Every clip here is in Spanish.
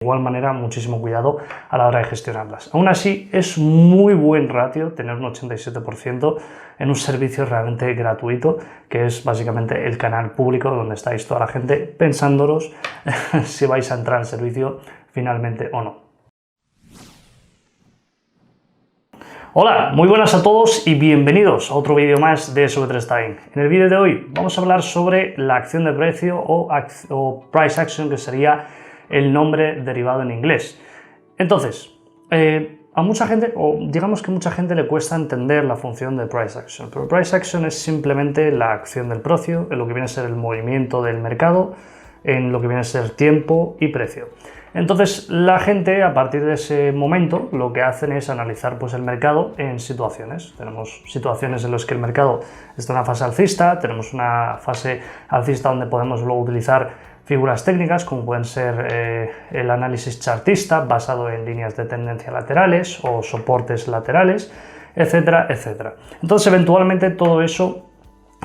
De igual manera, muchísimo cuidado a la hora de gestionarlas. Aún así, es muy buen ratio tener un 87% en un servicio realmente gratuito, que es básicamente el canal público donde estáis toda la gente pensándolos si vais a entrar al servicio finalmente o no. Hola, muy buenas a todos y bienvenidos a otro vídeo más de SW3Time. En el vídeo de hoy vamos a hablar sobre la acción de precio o price action, que sería el nombre derivado en inglés. Entonces, a mucha gente, o digamos que mucha gente le cuesta entender la función de price action, pero price action es simplemente la acción del precio, en lo que viene a ser el movimiento del mercado, en lo que viene a ser tiempo y precio. Entonces la gente, a partir de ese momento, lo que hacen es analizar pues, el mercado en situaciones. Tenemos situaciones en las que el mercado está en una fase alcista, tenemos una fase alcista donde podemos luego utilizar figuras técnicas como pueden ser el análisis chartista basado en líneas de tendencia laterales o soportes laterales, etcétera, etcétera. Entonces eventualmente todo eso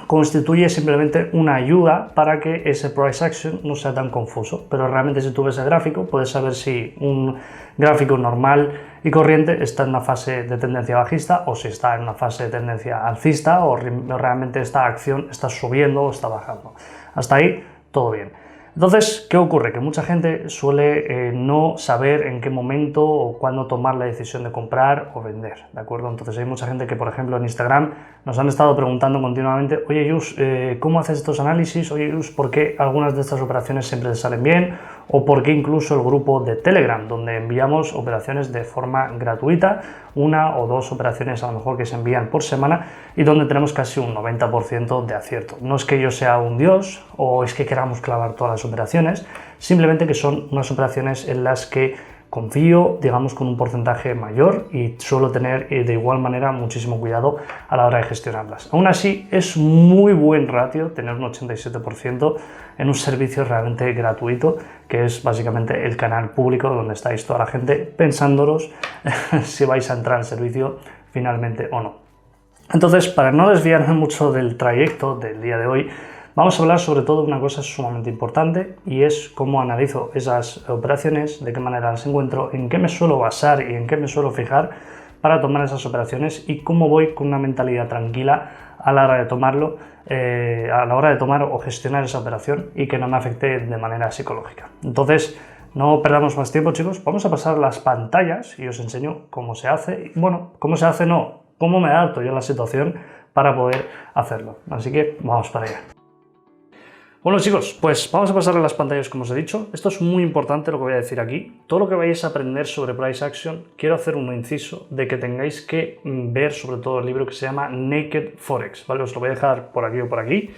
constituye simplemente una ayuda para que ese price action no sea tan confuso, pero realmente si tú ves el gráfico puedes saber si un gráfico normal y corriente está en una fase de tendencia bajista o si está en una fase de tendencia alcista o realmente esta acción está subiendo o está bajando. Hasta ahí todo bien. Entonces, ¿qué ocurre? Que mucha gente suele no saber en qué momento o cuándo tomar la decisión de comprar o vender, ¿de acuerdo? Entonces hay mucha gente que, por ejemplo, en Instagram nos han estado preguntando continuamente: oye, Yus, ¿cómo haces estos análisis? Oye, Yus, ¿por qué algunas de estas operaciones siempre te salen bien? O por qué incluso el grupo de Telegram, donde enviamos operaciones de forma gratuita, una o dos operaciones a lo mejor que se envían por semana y donde tenemos casi un 90% de acierto. No es que yo sea un dios o es que queramos clavar todas las operaciones, simplemente que son unas operaciones en las que confío, digamos, con un porcentaje mayor y suelo tener de igual manera muchísimo cuidado a la hora de gestionarlas. Aún así, es muy buen ratio tener un 87% en un servicio realmente gratuito, que es básicamente el canal público donde estáis toda la gente pensándolos si vais a entrar al servicio finalmente o no. Entonces, para no desviarme mucho del trayecto del día de hoy, vamos a hablar sobre todo de una cosa sumamente importante y es cómo analizo esas operaciones, de qué manera las encuentro, en qué me suelo basar y en qué me suelo fijar para tomar esas operaciones y cómo voy con una mentalidad tranquila a la hora de tomarlo, a la hora de tomar o gestionar esa operación y que no me afecte de manera psicológica. Entonces, no perdamos más tiempo, chicos, vamos a pasar las pantallas y os enseño cómo se hace. Bueno, cómo se hace no, cómo me adapto yo a la situación para poder hacerlo. Así que vamos para allá. Bueno, chicos, pues vamos a pasar a las pantallas como os he dicho. Esto es muy importante lo que voy a decir aquí. Todo lo que vayáis a aprender sobre price action, quiero hacer un inciso de que tengáis que ver sobre todo el libro que se llama Naked Forex, ¿vale? Os lo voy a dejar por aquí o por aquí,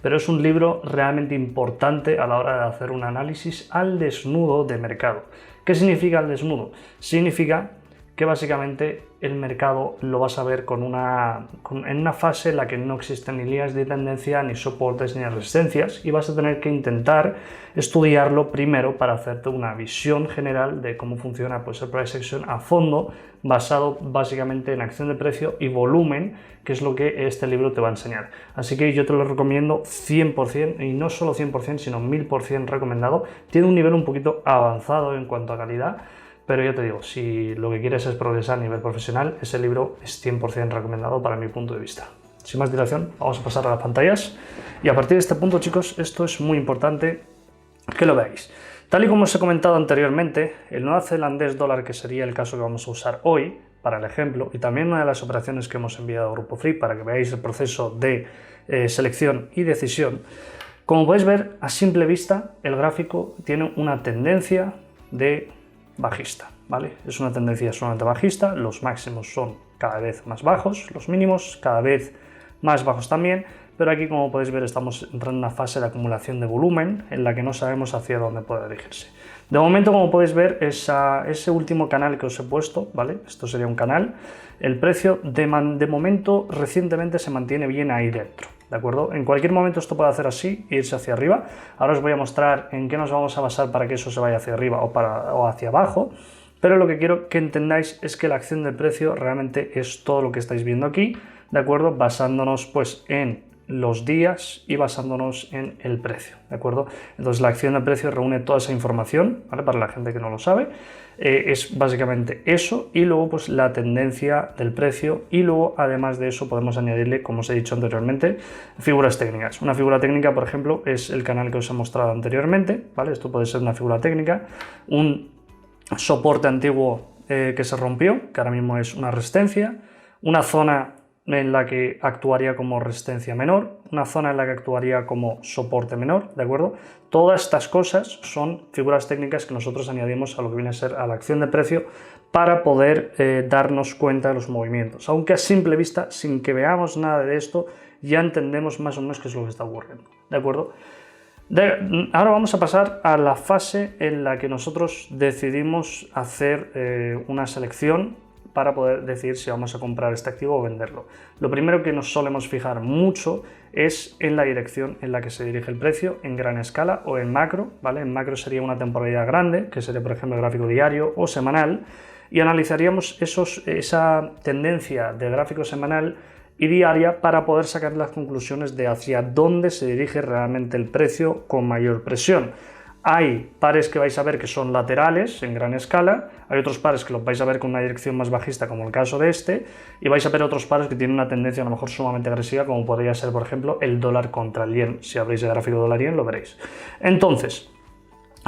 pero es un libro realmente importante a la hora de hacer un análisis al desnudo de mercado. ¿Qué significa al desnudo? Significa que básicamente el mercado lo vas a ver en una fase en la que no existen ni líneas de tendencia, ni soportes, ni resistencias, y vas a tener que intentar estudiarlo primero para hacerte una visión general de cómo funciona pues, el price action a fondo, basado básicamente en acción de precio y volumen, que es lo que este libro te va a enseñar. Así que yo te lo recomiendo 100%, y no solo 100%, sino 1000% recomendado. Tiene un nivel un poquito avanzado en cuanto a calidad, pero ya te digo, si lo que quieres es progresar a nivel profesional, ese libro es 100% recomendado para mi punto de vista. Sin más dilación, vamos a pasar a las pantallas. Y a partir de este punto, chicos, esto es muy importante que lo veáis. Tal y como os he comentado anteriormente, el neozelandés dólar, que sería el caso que vamos a usar hoy para el ejemplo, y también una de las operaciones que hemos enviado a Grupo Free para que veáis el proceso de selección y decisión, como podéis ver, a simple vista, el gráfico tiene una tendencia de bajista, ¿vale? Es una tendencia solamente bajista, los máximos son cada vez más bajos, los mínimos cada vez más bajos también, pero aquí, como podéis ver, estamos entrando en una fase de acumulación de volumen en la que no sabemos hacia dónde puede dirigirse. De momento, como podéis ver, ese último canal que os he puesto, ¿vale? Esto sería un canal, el precio de momento recientemente se mantiene bien ahí dentro, ¿de acuerdo? En cualquier momento esto puede hacer así e irse hacia arriba. Ahora os voy a mostrar en qué nos vamos a basar para que eso se vaya hacia arriba o hacia abajo, pero lo que quiero que entendáis es que la acción del precio realmente es todo lo que estáis viendo aquí, ¿de acuerdo? Basándonos pues en los días y basándonos en el precio, ¿de acuerdo? Entonces la acción de precio reúne toda esa información, ¿vale? Para la gente que no lo sabe, es básicamente eso y luego pues la tendencia del precio y luego además de eso podemos añadirle, como os he dicho anteriormente, figuras técnicas. Una figura técnica, por ejemplo, es el canal que os he mostrado anteriormente, ¿vale? Esto puede ser una figura técnica, un soporte antiguo que se rompió, que ahora mismo es una resistencia, una zona en la que actuaría como resistencia menor, una zona en la que actuaría como soporte menor, ¿de acuerdo? Todas estas cosas son figuras técnicas que nosotros añadimos a lo que viene a ser a la acción de precio para poder darnos cuenta de los movimientos, aunque a simple vista, sin que veamos nada de esto, ya entendemos más o menos qué es lo que está ocurriendo, ¿de acuerdo? Ahora vamos a pasar a la fase en la que nosotros decidimos hacer una selección para poder decidir si vamos a comprar este activo o venderlo. Lo primero que nos solemos fijar mucho es en la dirección en la que se dirige el precio, en gran escala o en macro, ¿vale? En macro sería una temporalidad grande, que sería por ejemplo el gráfico diario o semanal, y analizaríamos esa tendencia de gráfico semanal y diaria para poder sacar las conclusiones de hacia dónde se dirige realmente el precio con mayor presión. Hay pares que vais a ver que son laterales en gran escala, hay otros pares que los vais a ver con una dirección más bajista como el caso de este, y vais a ver otros pares que tienen una tendencia a lo mejor sumamente agresiva como podría ser por ejemplo el dólar contra el yen. Si habréis el gráfico dólar-yen lo veréis. Entonces,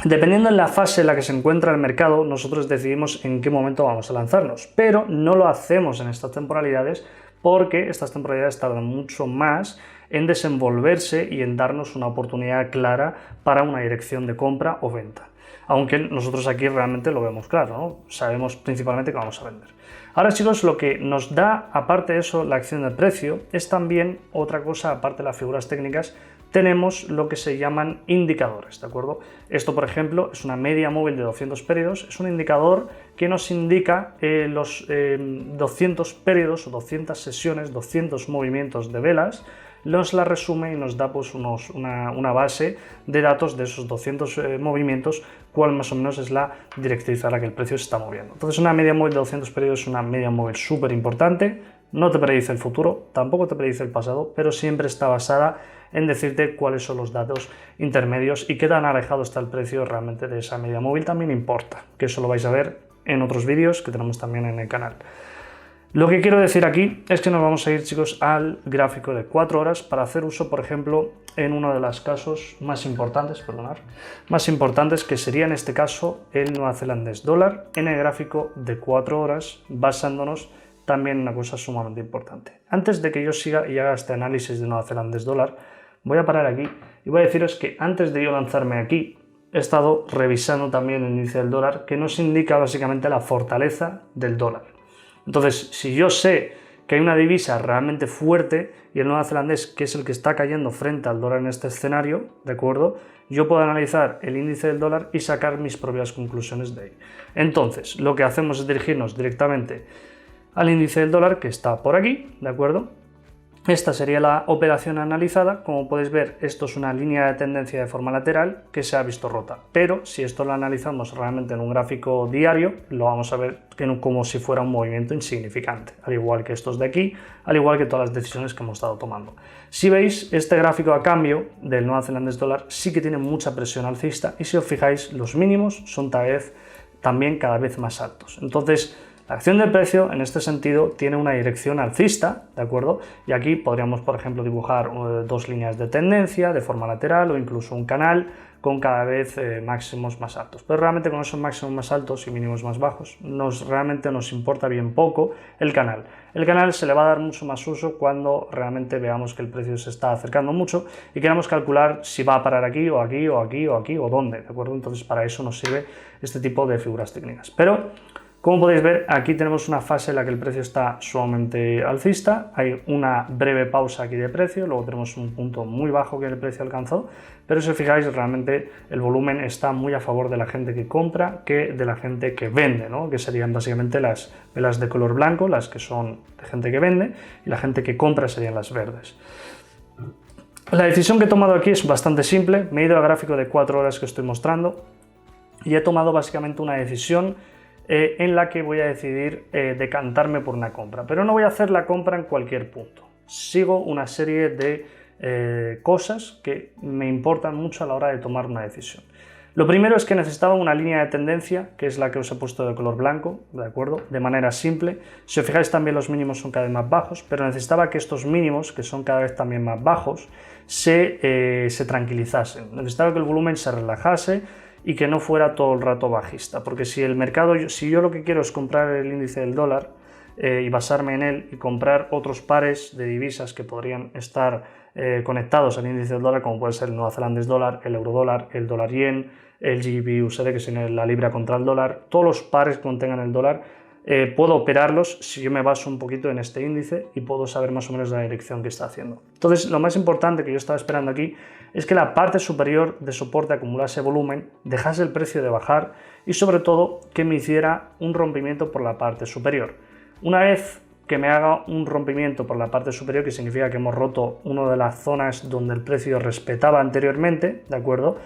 dependiendo en la fase en la que se encuentra el mercado, nosotros decidimos en qué momento vamos a lanzarnos, pero no lo hacemos en estas temporalidades porque estas temporalidades tardan mucho más en desenvolverse y en darnos una oportunidad clara para una dirección de compra o venta. Aunque nosotros aquí realmente lo vemos claro, ¿no? Sabemos principalmente que vamos a vender. Ahora chicos, lo que nos da, aparte de eso, la acción de precio, es también otra cosa, aparte de las figuras técnicas, tenemos lo que se llaman indicadores, ¿de acuerdo? Esto, por ejemplo, es una media móvil de 200 periodos, es un indicador que nos indica los 200 periodos o 200 sesiones, 200 movimientos de velas, nos la resume y nos da pues una base de datos de esos 200 movimientos, cuál más o menos es la directriz a la que el precio se está moviendo. Entonces una media móvil de 200 periodos es una media móvil súper importante, no te predice el futuro, tampoco te predice el pasado, pero siempre está basada en decirte cuáles son los datos intermedios y qué tan alejado está el precio realmente de esa media móvil también importa, que eso lo vais a ver en otros vídeos que tenemos también en el canal. Lo que quiero decir aquí es que nos vamos a ir, chicos, al gráfico de 4 horas para hacer uso, por ejemplo, en uno de los casos más importantes, que sería en este caso el neozelandés dólar en el gráfico de 4 horas, basándonos también en una cosa sumamente importante. Antes de que yo siga y haga este análisis de neozelandés dólar, voy a parar aquí y voy a deciros que antes de yo lanzarme aquí, he estado revisando también el índice del dólar, que nos indica básicamente la fortaleza del dólar. Entonces, si yo sé que hay una divisa realmente fuerte y el neozelandés, que es el que está cayendo frente al dólar en este escenario, ¿de acuerdo? Yo puedo analizar el índice del dólar y sacar mis propias conclusiones de ahí. Entonces, lo que hacemos es dirigirnos directamente al índice del dólar, que está por aquí, ¿de acuerdo? Esta sería la operación analizada. Como podéis ver, esto es una línea de tendencia de forma lateral que se ha visto rota, pero si esto lo analizamos realmente en un gráfico diario, lo vamos a ver como si fuera un movimiento insignificante, al igual que estos de aquí, al igual que todas las decisiones que hemos estado tomando. Si veis, este gráfico a cambio del neozelandés dólar sí que tiene mucha presión alcista y si os fijáis, los mínimos son también cada vez más altos. Entonces, la acción del precio, en este sentido, tiene una dirección alcista, ¿de acuerdo? Y aquí podríamos, por ejemplo, dibujar dos líneas de tendencia de forma lateral o incluso un canal con cada vez máximos más altos. Pero realmente con esos máximos más altos y mínimos más bajos, realmente nos importa bien poco el canal. El canal se le va a dar mucho más uso cuando realmente veamos que el precio se está acercando mucho y queramos calcular si va a parar aquí o aquí o aquí o aquí o dónde, ¿de acuerdo? Entonces para eso nos sirve este tipo de figuras técnicas. Pero como podéis ver, aquí tenemos una fase en la que el precio está sumamente alcista, hay una breve pausa aquí de precio, luego tenemos un punto muy bajo que el precio alcanzó, pero si os fijáis realmente el volumen está muy a favor de la gente que compra que de la gente que vende, ¿no? Que serían básicamente las velas de color blanco, las que son de gente que vende, y la gente que compra serían las verdes. La decisión que he tomado aquí es bastante simple, me he ido al gráfico de 4 horas que estoy mostrando y he tomado básicamente una decisión en la que voy a decidir decantarme por una compra, pero no voy a hacer la compra en cualquier punto. Sigo una serie de cosas que me importan mucho a la hora de tomar una decisión. Lo primero es que necesitaba una línea de tendencia, que es la que os he puesto de color blanco, ¿de acuerdo? De manera simple. Si os fijáis, también los mínimos son cada vez más bajos, pero necesitaba que estos mínimos, que son cada vez también más bajos, se tranquilizasen. Necesitaba que el volumen se relajase y que no fuera todo el rato bajista, porque si el mercado, si yo lo que quiero es comprar el índice del dólar y basarme en él y comprar otros pares de divisas que podrían estar conectados al índice del dólar, como puede ser el neozelandés dólar, el eurodólar, el dólar yen, el GBP-USD, que es la libra contra el dólar, todos los pares que contengan el dólar, puedo operarlos si yo me baso un poquito en este índice y puedo saber más o menos la dirección que está haciendo. Entonces, lo más importante que yo estaba esperando aquí es que la parte superior de soporte acumulase volumen, dejase el precio de bajar y sobre todo que me hiciera un rompimiento por la parte superior. Una vez que me haga un rompimiento por la parte superior, que significa que hemos roto una de las zonas donde el precio respetaba anteriormente, ¿de acuerdo?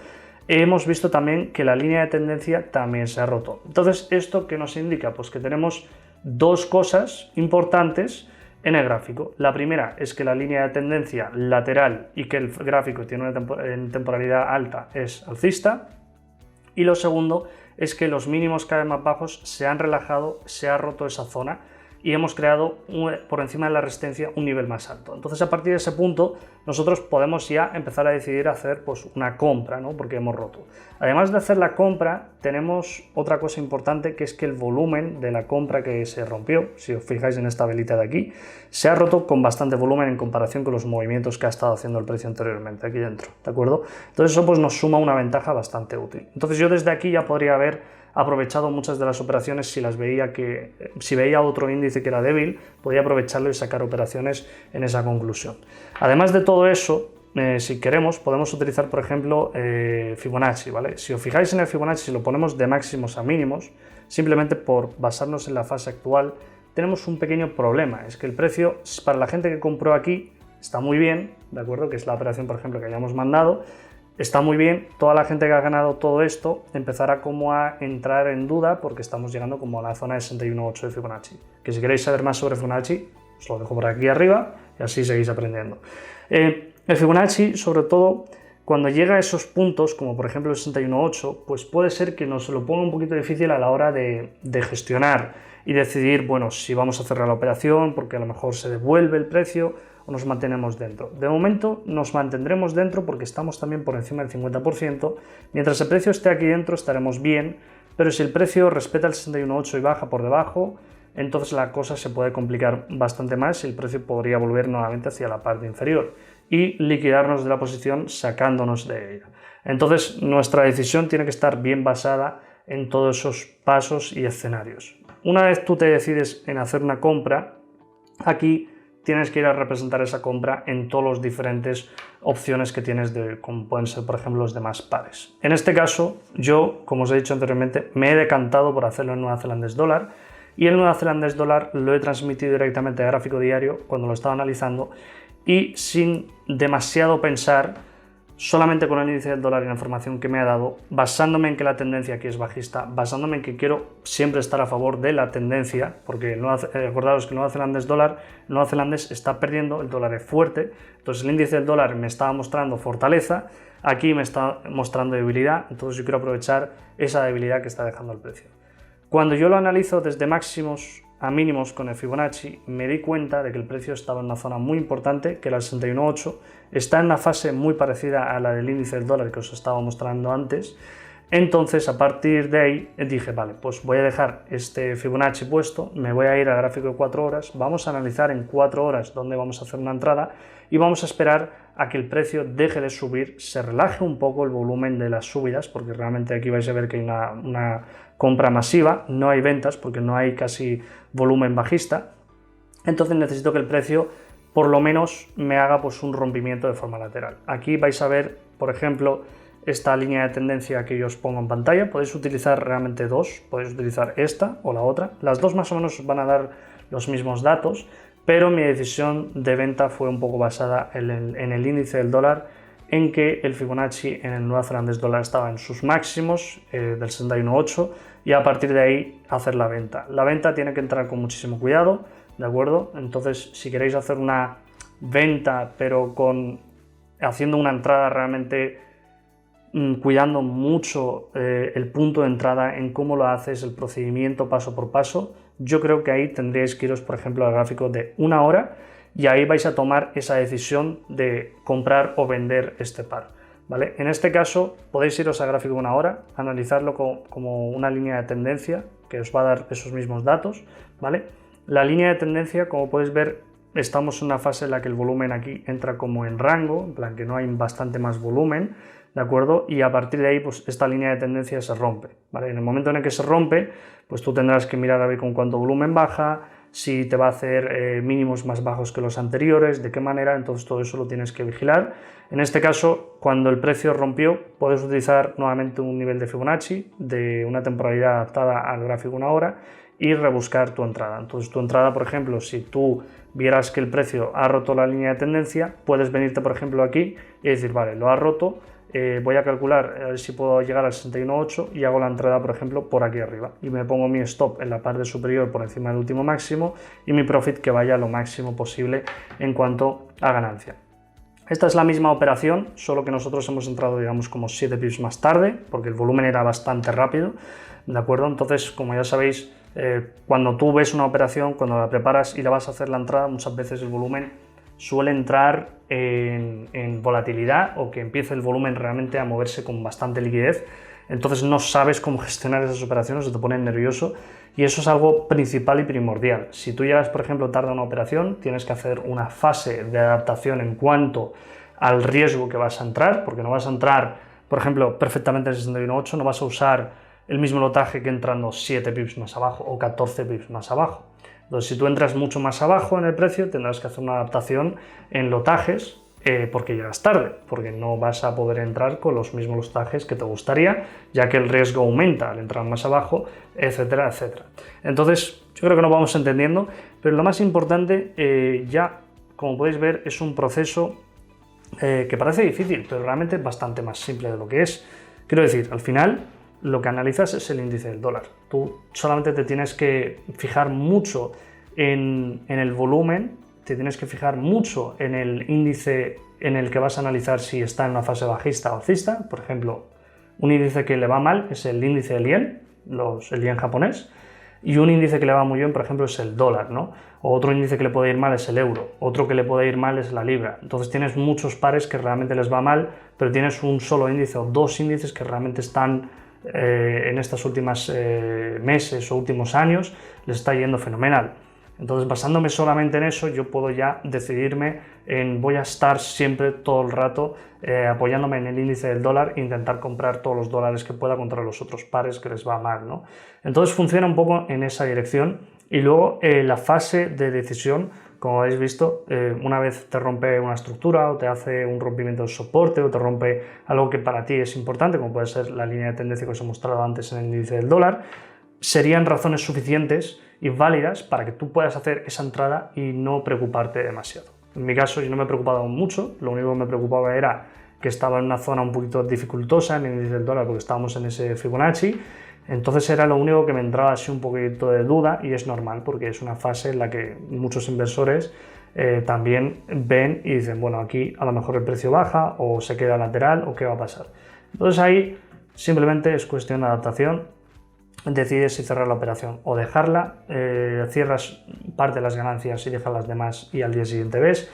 Hemos visto también que la línea de tendencia también se ha roto. Entonces, ¿esto qué nos indica? Pues que tenemos dos cosas importantes en el gráfico. La primera es que la línea de tendencia lateral y que el gráfico tiene una temporalidad alta es alcista. Y lo segundo es que los mínimos cada vez más bajos se han relajado, se ha roto esa zona y hemos creado por encima de la resistencia un nivel más alto. Entonces, a partir de ese punto nosotros podemos ya empezar a decidir hacer pues una compra, ¿no? Porque hemos roto. Además de hacer la compra, tenemos otra cosa importante, que es que el volumen de la compra que se rompió, si os fijáis en esta velita de aquí, se ha roto con bastante volumen en comparación con los movimientos que ha estado haciendo el precio anteriormente aquí dentro, ¿de acuerdo? Entonces eso pues nos suma una ventaja bastante útil. Entonces yo desde aquí ya podría haber aprovechado muchas de las operaciones si veía otro índice que era débil, podía aprovecharlo y sacar operaciones en esa conclusión. Además de todo eso, si queremos, podemos utilizar, por ejemplo, Fibonacci, ¿vale? Si os fijáis en el Fibonacci, si lo ponemos de máximos a mínimos, simplemente por basarnos en la fase actual, tenemos un pequeño problema. Es que el precio, para la gente que compró aquí, está muy bien, ¿de acuerdo? Que es la operación, por ejemplo, que hayamos mandado. Está muy bien, toda la gente que ha ganado todo esto empezará como a entrar en duda porque estamos llegando como a la zona de 61.8 de Fibonacci. Que si queréis saber más sobre Fibonacci, os lo dejo por aquí arriba y así seguís aprendiendo. El Fibonacci, sobre todo, cuando llega a esos puntos, como por ejemplo el 61.8, pues puede ser que nos lo ponga un poquito difícil a la hora de gestionar y decidir, bueno, si vamos a cerrar la operación porque a lo mejor se devuelve el precio o nos mantenemos dentro. De momento nos mantendremos dentro porque estamos también por encima del 50%. Mientras el precio esté aquí dentro estaremos bien, pero si el precio respeta el 61.8 y baja por debajo, entonces la cosa se puede complicar bastante más y el precio podría volver nuevamente hacia la parte inferior y liquidarnos de la posición sacándonos de ella. Entonces nuestra decisión tiene que estar bien basada en todos esos pasos y escenarios. Una vez tú te decides en hacer una compra, aquí tienes que ir a representar esa compra en todas las diferentes opciones que tienes, como pueden ser, por ejemplo, los demás pares. En este caso, yo, como os he dicho anteriormente, me he decantado por hacerlo en neozelandés dólar y el neozelandés dólar lo he transmitido directamente a gráfico diario cuando lo estaba analizando y sin demasiado pensar, solamente con el índice del dólar y la información que me ha dado, basándome en que la tendencia aquí es bajista, basándome en que quiero siempre estar a favor de la tendencia, porque acordaros que el neozelandés está perdiendo, el dólar es fuerte, entonces el índice del dólar me estaba mostrando fortaleza, aquí me está mostrando debilidad, entonces yo quiero aprovechar esa debilidad que está dejando el precio. Cuando yo lo analizo desde máximos a mínimos con el Fibonacci, me di cuenta de que el precio estaba en una zona muy importante, que era el 61.8, está en una fase muy parecida a la del índice del dólar que os estaba mostrando antes. Entonces, a partir de ahí dije, vale, pues voy a dejar este Fibonacci puesto, me voy a ir al gráfico de 4 horas, vamos a analizar en 4 horas dónde vamos a hacer una entrada y vamos a esperar a que el precio deje de subir, se relaje un poco el volumen de las subidas, porque realmente aquí vais a ver que hay una compra masiva, no hay ventas porque no hay casi volumen bajista. Entonces necesito que el precio por lo menos me haga pues un rompimiento de forma lateral. Aquí vais a ver, por ejemplo, esta línea de tendencia que yo os pongo en pantalla. Podéis utilizar realmente dos, podéis utilizar esta o la otra. Las dos más o menos os van a dar los mismos datos, pero mi decisión de venta fue un poco basada en el índice del dólar, en que el Fibonacci en el neozelandés dólar estaba en sus máximos del 61.8 y a partir de ahí hacer la venta. La venta tiene que entrar con muchísimo cuidado, ¿de acuerdo? Entonces, si queréis hacer una venta pero con haciendo una entrada realmente cuidando mucho el punto de entrada, en cómo lo haces, el procedimiento paso por paso, yo creo que ahí tendríais que iros, por ejemplo, al gráfico de 1 hora y ahí vais a tomar esa decisión de comprar o vender este par, ¿vale? En este caso podéis iros al gráfico de 1 hora, analizarlo como una línea de tendencia que os va a dar esos mismos datos, ¿vale? La línea de tendencia, como podéis ver, estamos en una fase en la que el volumen aquí entra como en rango, en plan que no hay bastante más volumen, ¿de acuerdo? Y a partir de ahí, pues esta línea de tendencia se rompe, ¿vale? En el momento en el que se rompe, pues tú tendrás que mirar a ver con cuánto volumen baja, si te va a hacer mínimos más bajos que los anteriores, de qué manera, entonces todo eso lo tienes que vigilar. En este caso, cuando el precio rompió, puedes utilizar nuevamente un nivel de Fibonacci de una temporalidad adaptada al gráfico 1 hora y rebuscar tu entrada. Entonces tu entrada, por ejemplo, si tú vieras que el precio ha roto la línea de tendencia, puedes venirte, por ejemplo, aquí y decir, vale, lo ha roto, voy a calcular a ver si puedo llegar al 61.8 y hago la entrada, por ejemplo, por aquí arriba y me pongo mi stop en la parte superior por encima del último máximo y mi profit que vaya lo máximo posible en cuanto a ganancia. Esta es la misma operación, solo que nosotros hemos entrado, digamos, como 7 pips más tarde, porque el volumen era bastante rápido, ¿de acuerdo? Entonces, como ya sabéis, cuando tú ves una operación, cuando la preparas y la vas a hacer la entrada, muchas veces el volumen suele entrar en volatilidad o que empiece el volumen realmente a moverse con bastante liquidez, entonces no sabes cómo gestionar esas operaciones, se te pone nervioso y eso es algo principal y primordial. Si tú llegas, por ejemplo, tarde a una operación, tienes que hacer una fase de adaptación en cuanto al riesgo que vas a entrar, porque no vas a entrar, por ejemplo, perfectamente en 61.8, no vas a usar el mismo lotaje que entrando 7 pips más abajo o 14 pips más abajo. Entonces, si tú entras mucho más abajo en el precio, tendrás que hacer una adaptación en lotajes porque llegas tarde, porque no vas a poder entrar con los mismos lotajes que te gustaría, ya que el riesgo aumenta al entrar más abajo, etcétera, etcétera. Entonces, yo creo que nos vamos entendiendo, pero lo más importante ya, como podéis ver, es un proceso que parece difícil, pero realmente bastante más simple de lo que es. Quiero decir, al final, lo que analizas es el índice del dólar. Tú solamente te tienes que fijar mucho en el volumen, te tienes que fijar mucho en el índice en el que vas a analizar si está en una fase bajista o alcista. Por ejemplo, un índice que le va mal es el índice del yen, el yen japonés, y un índice que le va muy bien, por ejemplo, es el dólar, ¿no? O otro índice que le puede ir mal es el euro, otro que le puede ir mal es la libra. Entonces tienes muchos pares que realmente les va mal, pero tienes un solo índice o dos índices que realmente están en estos últimos meses o últimos años les está yendo fenomenal. Entonces, basándome solamente en eso, yo puedo ya decidirme en voy a estar siempre todo el rato apoyándome en el índice del dólar e intentar comprar todos los dólares que pueda contra los otros pares que les va mal, ¿no? Entonces funciona un poco en esa dirección y luego la fase de decisión, como habéis visto, una vez te rompe una estructura o te hace un rompimiento de soporte o te rompe algo que para ti es importante, como puede ser la línea de tendencia que os he mostrado antes en el índice del dólar, serían razones suficientes y válidas para que tú puedas hacer esa entrada y no preocuparte demasiado. En mi caso yo no me he preocupado mucho, lo único que me preocupaba era que estaba en una zona un poquito dificultosa en el índice del dólar porque estábamos en ese Fibonacci, entonces era lo único que me entraba así un poquito de duda y es normal porque es una fase en la que muchos inversores también ven y dicen, bueno, aquí a lo mejor el precio baja o se queda lateral o qué va a pasar. Entonces ahí simplemente es cuestión de adaptación, decides si cerrar la operación o dejarla, cierras parte de las ganancias y dejas las demás y al día siguiente ves.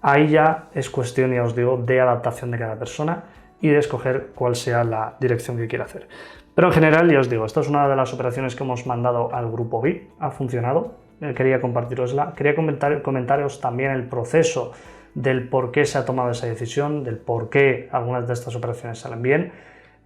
Ahí ya es cuestión, ya os digo, de adaptación de cada persona y de escoger cuál sea la dirección que quiera hacer. Pero en general, ya os digo, esta es una de las operaciones que hemos mandado al grupo VIP, ha funcionado, quería compartirosla, quería comentaros también el proceso del por qué se ha tomado esa decisión, del por qué algunas de estas operaciones salen bien,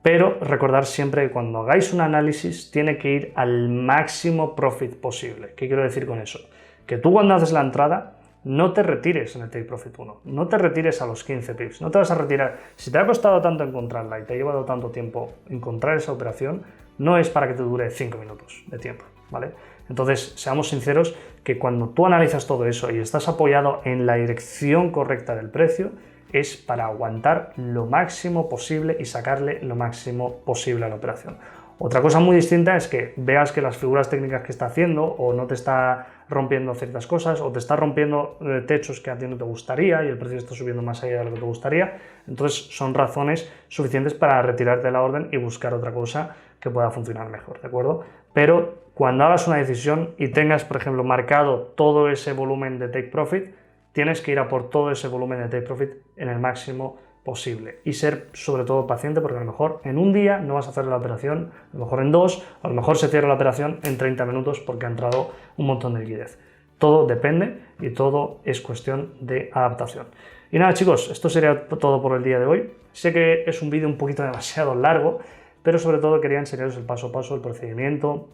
pero recordar siempre que cuando hagáis un análisis tiene que ir al máximo profit posible. ¿Qué quiero decir con eso? Que tú cuando haces la entrada no te retires en el Take Profit 1, no te retires a los 15 pips, no te vas a retirar. Si te ha costado tanto encontrarla y te ha llevado tanto tiempo encontrar esa operación, no es para que te dure 5 minutos de tiempo, ¿vale? Entonces, seamos sinceros que cuando tú analizas todo eso y estás apoyado en la dirección correcta del precio, es para aguantar lo máximo posible y sacarle lo máximo posible a la operación. Otra cosa muy distinta es que veas que las figuras técnicas que está haciendo o no te está rompiendo ciertas cosas o te está rompiendo techos que a ti no te gustaría y el precio está subiendo más allá de lo que te gustaría. Entonces son razones suficientes para retirarte de la orden y buscar otra cosa que pueda funcionar mejor, ¿de acuerdo? Pero cuando hagas una decisión y tengas, por ejemplo, marcado todo ese volumen de take profit, tienes que ir a por todo ese volumen de take profit en el máximo posible y ser sobre todo paciente, porque a lo mejor en un día no vas a hacer la operación, a lo mejor en 2, a lo mejor se cierra la operación en 30 minutos porque ha entrado un montón de liquidez. Todo depende y todo es cuestión de adaptación. Y nada, chicos, esto sería todo por el día de hoy. Sé que es un vídeo un poquito demasiado largo, pero sobre todo quería enseñaros el paso a paso, el procedimiento.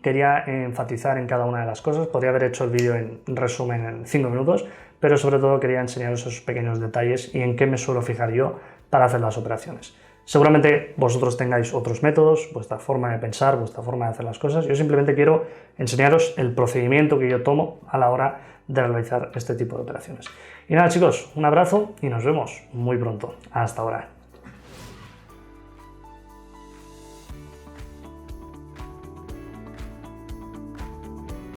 Quería enfatizar en cada una de las cosas. Podría haber hecho el vídeo en resumen en 5 minutos, pero sobre todo quería enseñaros esos pequeños detalles y en qué me suelo fijar yo para hacer las operaciones. Seguramente vosotros tengáis otros métodos, vuestra forma de pensar, vuestra forma de hacer las cosas. Yo simplemente quiero enseñaros el procedimiento que yo tomo a la hora de realizar este tipo de operaciones. Y nada, chicos, un abrazo y nos vemos muy pronto. Hasta ahora.